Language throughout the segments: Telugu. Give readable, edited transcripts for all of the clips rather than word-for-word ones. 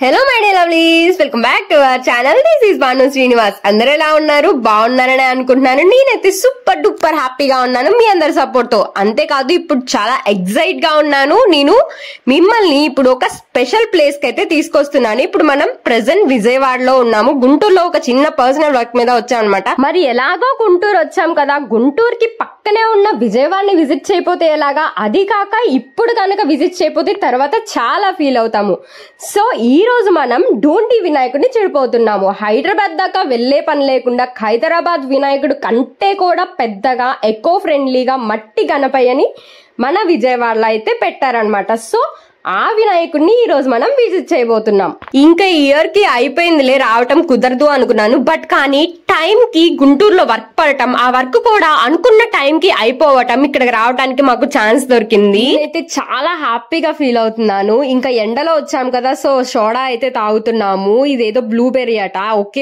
Hello my dear lovelies, welcome back to our channel. This is Bhanu Srinivas. అందరూ ఎలా ఉన్నారు? బాగున్నారని అనుకుంటున్నాను. నేనైతే సూపర్ డూపర్ హ్యాపీగా ఉన్నాను మీ అందరి సపోర్ట్ తో. అంతేకాదు ఇప్పుడు చాలా ఎక్సైట్ గా ఉన్నాను. నేను మిమ్మల్ని ఇప్పుడు ఒక స్పెషల్ ప్లేస్ కి అయితే తీసుకొస్తున్నాను. ఇప్పుడు మనం ప్రెసెంట్ విజయవాడలో ఉన్నాము. గుంటూరులో ఒక చిన్న పర్సనల్ వర్క్ మీద వచ్చాం అనమాట. మరి ఎలాగో గుంటూరు వచ్చాం కదా, గుంటూరుకి పక్కనే ఉన్న విజయవాడని విజిట్ చేయకపోతే ఎలాగా? అది కాక ఇప్పుడు కనుక విజిట్ చేయకపోతే తర్వాత చాలా ఫీల్ అవుతాము. సో ఈ రోజు మనం డోంటి వినాయకుడిని చెడిపోతున్నాము. హైదరాబాద్ దాకా వెళ్లే పని లేకుండా హైదరాబాద్ వినాయకుడు కంటే కూడా పెద్దగా ఎకో ఫ్రెండ్లీగా మట్టి గణపయ్యని మన విజయవాడలో అయితే పెట్టారనమాట. సో ఆ వినాయకుడిని ఈ రోజు మనం విజిట్ చేయబోతున్నాం. ఇంకా ఇయర్ కి అయిపోయిందిలే, రావటం కుదరదు అనుకున్నాను. బట్ కానీ టైం కి గుంటూరులో వర్క్ పడటం, ఆ వర్క్ కూడా అనుకున్న టైం కి అయిపోవటం, ఇక్కడికి రావడానికి మాకు ఛాన్స్ దొరికింది. అయితే చాలా హ్యాపీగా ఫీల్ అవుతున్నాను. ఇంకా ఎండలో వచ్చాం కదా, సో సోడా అయితే తాగుతున్నాము. ఇదేదో బ్లూబెర్రీ అట,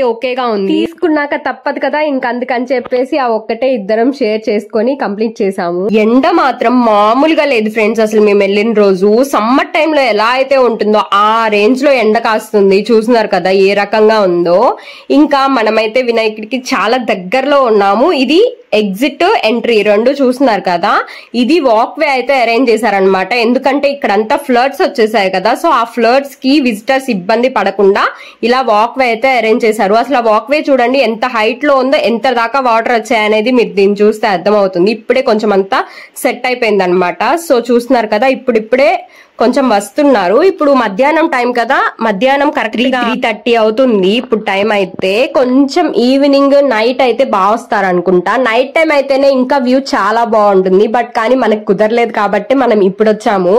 ఓకేగా ఉంది. తీసుకున్నాక తప్పదు కదా, ఇంక అందుకని చెప్పేసి ఆ ఒక్కటే ఇద్దరం షేర్ చేసుకొని కంప్లీట్ చేసాము. ఎండ మాత్రం మామూలుగా లేదు ఫ్రెండ్స్. అసలు మేము వెళ్ళిన రోజు సమ్మర్ టైంలో ఎలా అయితే ఉంటుందో ఆ రేంజ్ లో ఎండ కాస్తుంది. చూస్తున్నారు కదా ఏ రకంగా ఉందో. ఇంకా మనమైతే వినాయకుడికి చాలా దగ్గరలో ఉన్నాము. ఇది ఎగ్జిట్ ఎంట్రీ రెండు చూస్తున్నారు కదా. ఇది వాక్ వే అయితే అరేంజ్ చేశారనమాట. ఎందుకంటే ఇక్కడంతా ఫ్లడ్స్ వచ్చేసాయి కదా, సో ఆ ఫ్లడ్స్ కి విజిటర్స్ ఇబ్బంది పడకుండా ఇలా వాక్ వే అయితే అరేంజ్ చేశారు. అసలు ఆ వాక్ వే చూడండి ఎంత హైట్ లో ఉందో, ఎంత దాకా వాటర్ వచ్చాయనేది మీరు దీన్ని చూస్తే అర్థమవుతుంది. ఇప్పుడే కొంచెం అంతా సెట్ అయిపోయింది అనమాట. సో చూస్తున్నారు కదా, ఇప్పుడిప్పుడే కొంచెం వస్తున్నారు. ఇప్పుడు మధ్యాహ్నం టైం కదా, మధ్యాహ్నం కరెక్ట్ 3:30 అవుతుంది ఇప్పుడు టైం. అయితే కొంచెం ఈవినింగ్ నైట్ అయితే బాగా వస్తారు అనుకుంటా. నైట్ టైం అయితేనే ఇంకా వ్యూ చాలా బాగుంటుంది. బట్ కానీ మనకు కుదరలేదు కాబట్టి మనం ఇప్పుడు వచ్చాము.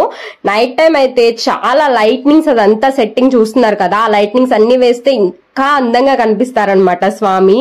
నైట్ టైం అయితే చాలా లైట్నింగ్స్ అదంతా సెట్టింగ్ చూస్తున్నారు కదా, ఆ లైట్నింగ్స్ అన్ని వేస్తే ఇంకా అందంగా కనిపిస్తారనమాట స్వామి.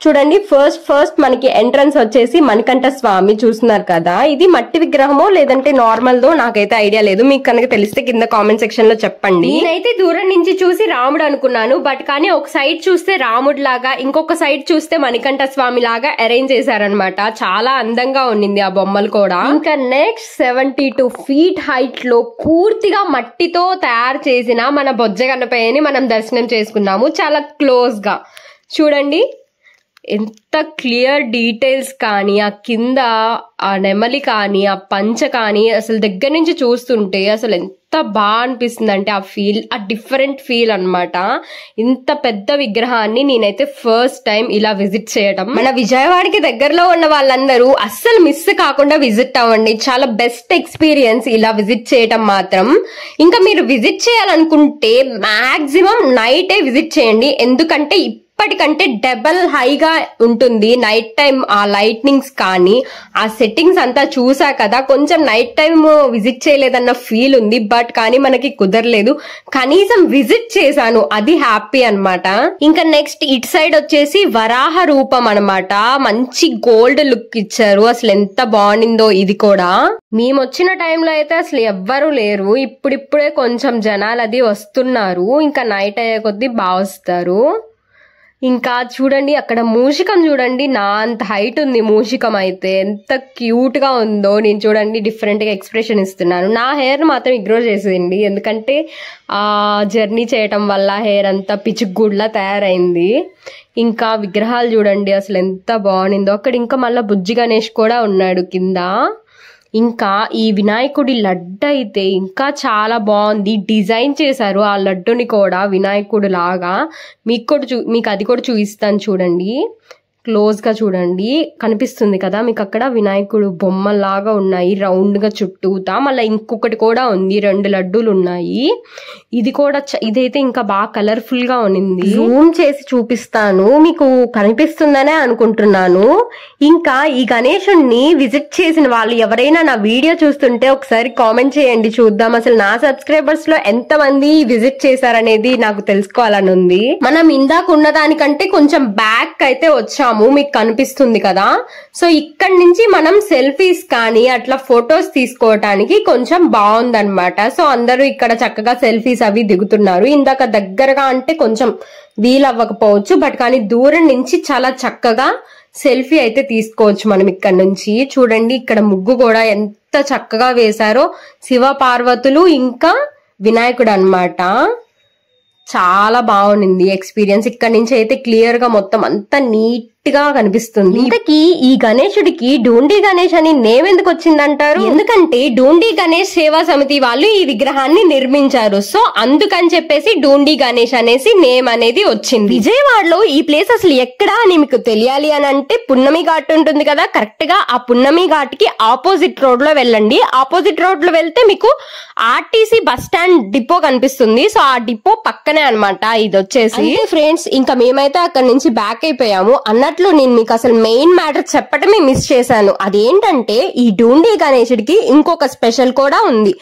చూడండి ఫస్ట్ మనకి ఎంట్రన్స్ వచ్చేసి మణికంఠ స్వామి చూస్తున్నారు కదా. ఇది మట్టి విగ్రహమో లేదంటే నార్మల్ దో నాకైతే ఐడియా లేదు. మీకు కనుక తెలిస్తే కింద కామెంట్ సెక్షన్ లో చెప్పండి. నేనైతే దూరం నుంచి చూసి రాముడు అనుకున్నాను. బట్ కానీ ఒక సైడ్ చూస్తే రాముడు లాగా, ఇంకొక సైడ్ చూస్తే మణికంఠ స్వామి లాగా అరేంజ్ చేశారనమాట. చాలా అందంగా ఉండింది ఆ బొమ్మలు కూడా. ఇంకా నెక్స్ట్ 72 feet హైట్ లో పూర్తిగా మట్టితో తయారు చేసిన మన బొజ్జ గణపయ్యని మనం దర్శనం చేసుకున్నాము. చాలా క్లోజ్ గా చూడండి ఎంత క్లియర్ డీటెయిల్స్ కానీ, ఆ కింద ఆ నెమలి కానీ, ఆ పంచ కానీ, అసలు దగ్గర నుంచి చూస్తుంటే అసలు ఎంత బాగా అనిపిస్తుంది అంటే ఆ ఫీల్, ఆ డిఫరెంట్ ఫీల్ అనమాట. ఇంత పెద్ద విగ్రహాన్ని నేనైతే ఫస్ట్ టైం ఇలా విజిట్ చేయడం. మన విజయవాడకి దగ్గరలో ఉన్న వాళ్ళందరూ అస్సలు మిస్ కాకుండా విజిట్ అవ్వండి. చాలా బెస్ట్ ఎక్స్పీరియన్స్ ఇలా విజిట్ చేయడం మాత్రం. ఇంకా మీరు విజిట్ చేయాలనుకుంటే మాక్సిమం నైటే విజిట్ చేయండి. ఎందుకంటే ఇప్పటికంటే డబల్ హైగా ఉంటుంది నైట్ టైం. ఆ లైట్నింగ్స్ కానీ ఆ సెట్టింగ్స్ అంతా చూసా కదా, కొంచెం నైట్ టైం విజిట్ చేయలేదన్న ఫీల్ ఉంది. బట్ కానీ మనకి కుదరలేదు. కనీసం విజిట్ చేశాను, అది హ్యాపీ అన్నమాట. ఇంకా నెక్స్ట్ ఇటు సైడ్ వచ్చేసి వరాహ రూపం అన్నమాట. మంచి గోల్డ్ లుక్ ఇచ్చారు. అసలు ఎంత బాగుండిందో ఇది కూడా. మేము వచ్చిన టైంలో అయితే అసలు ఎవ్వరూ లేరు. ఇప్పుడిప్పుడే కొంచెం జనాలు అది వస్తున్నారు. ఇంకా నైట్ అయ్యే కొద్దీ బాగా వస్తారు. ఇంకా చూడండి అక్కడ మూషికం చూడండి, నా అంత హైట్ ఉంది మూషికం అయితే. ఎంత క్యూట్ గా ఉందో. నేను చూడండి డిఫరెంట్ గా ఎక్స్ప్రెషన్ ఇస్తున్నాను. నా హెయిర్ మాత్రం ఇగ్నోర్ చేసేయండి, ఎందుకంటే ఆ జర్నీ చేయటం వల్ల హెయిర్ అంతా పిచ్చుగుడ్లా తయారైంది. ఇంకా విగ్రహాలు చూడండి అసలు ఎంత బాగుండిందో. అక్కడ ఇంకా మళ్ళీ బుజ్జి గణేష్ కూడా ఉన్నాడు కింద. ఇంకా ఈ వినాయకుడి లడ్డు అయితే ఇంకా చాలా బాగుంది. డిజైన్ చేశారు ఆ లడ్డుని కూడా వినాయకుడు లాగా. మీకు అది కూడా చూపిస్తాను చూడండి. క్లోజ్ గా చూడండి, కనిపిస్తుంది కదా మీకు అక్కడ వినాయకుడు బొమ్మలాగా ఉన్నాయి రౌండ్ గా చుట్టూతా. మళ్ళీ ఇంకొకటి కూడా ఉంది, 2 లడ్డూలు ఉన్నాయి. ఇది కూడా ఇదైతే ఇంకా బాగా కలర్ఫుల్ గా ఉంది. జూమ్ చేసి చూపిస్తాను, మీకు కనిపిస్తుందనే అనుకుంటున్నాను. ఇంకా ఈ గణేశుణ్ణి విజిట్ చేసిన వాళ్ళు ఎవరైనా నా వీడియో చూస్తుంటే ఒకసారి కామెంట్ చేయండి, చూద్దాం అసలు నా సబ్స్క్రైబర్స్ లో ఎంత మంది విజిట్ చేశారనేది నాకు తెలుసుకోవాలని ఉంది. మనం ఇందాక ఉన్న దానికంటే కొంచెం బ్యాక్ అయితే వచ్చాము, మీకు కనిపిస్తుంది కదా. సో ఇక్కడి నుంచి మనం సెల్ఫీస్ కానీ అట్లా ఫొటోస్ తీసుకోవటానికి కొంచెం బాగుందన్నమాట. సో అందరూ ఇక్కడ చక్కగా సెల్ఫీస్ అవి దిగుతున్నారు. ఇందాక దగ్గరగా అంటే కొంచెం వీలవ్వకపోవచ్చు, బట్ కానీ దూరం నుంచి చాలా చక్కగా సెల్ఫీ అయితే తీసుకోవచ్చు మనం ఇక్కడ నుంచి. చూడండి ఇక్కడ ముగ్గు కూడా ఎంత చక్కగా వేశారో. శివ పార్వతులు ఇంకా వినాయకుడు అన్నమాట. చాలా బాగుంది ఎక్స్పీరియన్స్. ఇక్కడ నుంచి అయితే క్లియర్ గా మొత్తం అంతా నీట్ గా కనిపిస్తుంది. ఇంతకీ ఈ గణేశుడికి డోండి గణేష్ అని నేమ్ ఎందుకు వచ్చిందంటారు? ఎందుకంటే డోండి గణేష్ సేవా సమితి వాళ్ళు ఈ విగ్రహాన్ని నిర్మించారు. సో అందుకని చెప్పేసి డోండి గణేష్ అనేసి నేమ్ అనేది వచ్చింది. విజయవాడలో ఈ ప్లేస్ అసలు ఎక్కడా అని మీకు తెలియాలి అని అంటే పున్నమి ఘాట్ ఉంటుంది కదా, కరెక్ట్ గా ఆ పున్నమి ఘాట్ కి ఆపోజిట్ రోడ్ లో వెళ్ళండి. ఆపోజిట్ రోడ్ లో వెళ్తే మీకు ఆర్టీసీ బస్ స్టాండ్ డిపో కనిపిస్తుంది. సో ఆ డిపో పక్కనే అన్నమాట ఇది వచ్చేసి. ఫ్రెండ్స్ ఇంకా మేమైతే అక్కడ నుంచి బ్యాక్ అయిపోయాము. అన్నట్లు నేను మీకు అసలు మెయిన్ మ్యాటర్ చెప్పటమే మిస్ చేశాను. అదేంటంటే ఈ డోండి గణేశుడికి ఇంకొక స్పెషల్ కూడా ఉంది.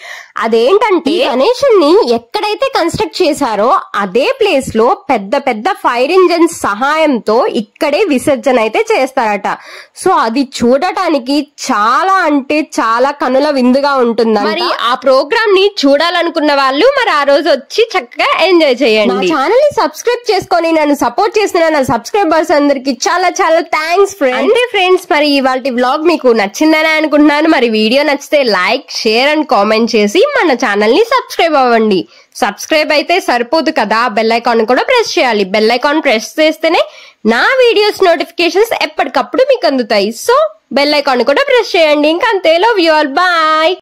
అదేంటంటే గణేశుడిని ఎక్కడైతే కన్స్ట్రక్ట్ చేశారో అదే ప్లేస్ లో పెద్ద పెద్ద ఫైర్ ఇంజన్స్ సహాయంతో ఇక్కడే విసర్జన అయితే చేస్తారట. సో అది చూడటానికి చాలా అంటే చాలా కనుల విందుగా ఉంటుంది. మరి ఆ ప్రోగ్రామ్ ని చూడాలనుకున్న వాళ్ళు మరి ఆ రోజు వచ్చి చక్కగా ఎంజాయ్ చేయండి. నా ఛానల్ ని సబ్స్క్రైబ్ చేసుకొని నన్ను సపోర్ట్ చేసిన నా సబ్స్క్రైబర్స్ అందరికి చాలా చాలా థ్యాంక్స్ ఫ్రెండ్స్. అంటే ఫ్రెండ్స్ మరి ఇవాల్టి వ్లాగ్ మీకు నచ్చిందని అనుకుంటున్నాను. మరి వీడియో నచ్చితే లైక్, షేర్ అండ్ కామెంట్ చేసి మన ఛానల్ ని సబ్స్క్రైబ్ అవ్వండి. సబ్స్క్రైబ్ అయితే సరిపోదు కదా, బెల్ ఐకాన్ కూడా ప్రెస్ చేయాలి. బెల్ ఐకాన్ ప్రెస్ చేస్తేనే నా వీడియోస్ నోటిఫికేషన్స్ ఎప్పటికప్పుడు మీకు అందుతాయి. సో బెల్ ఐకాన్ కూడా ప్రెస్ చేయండి. ఇంకా అంతే. Love you all, bye.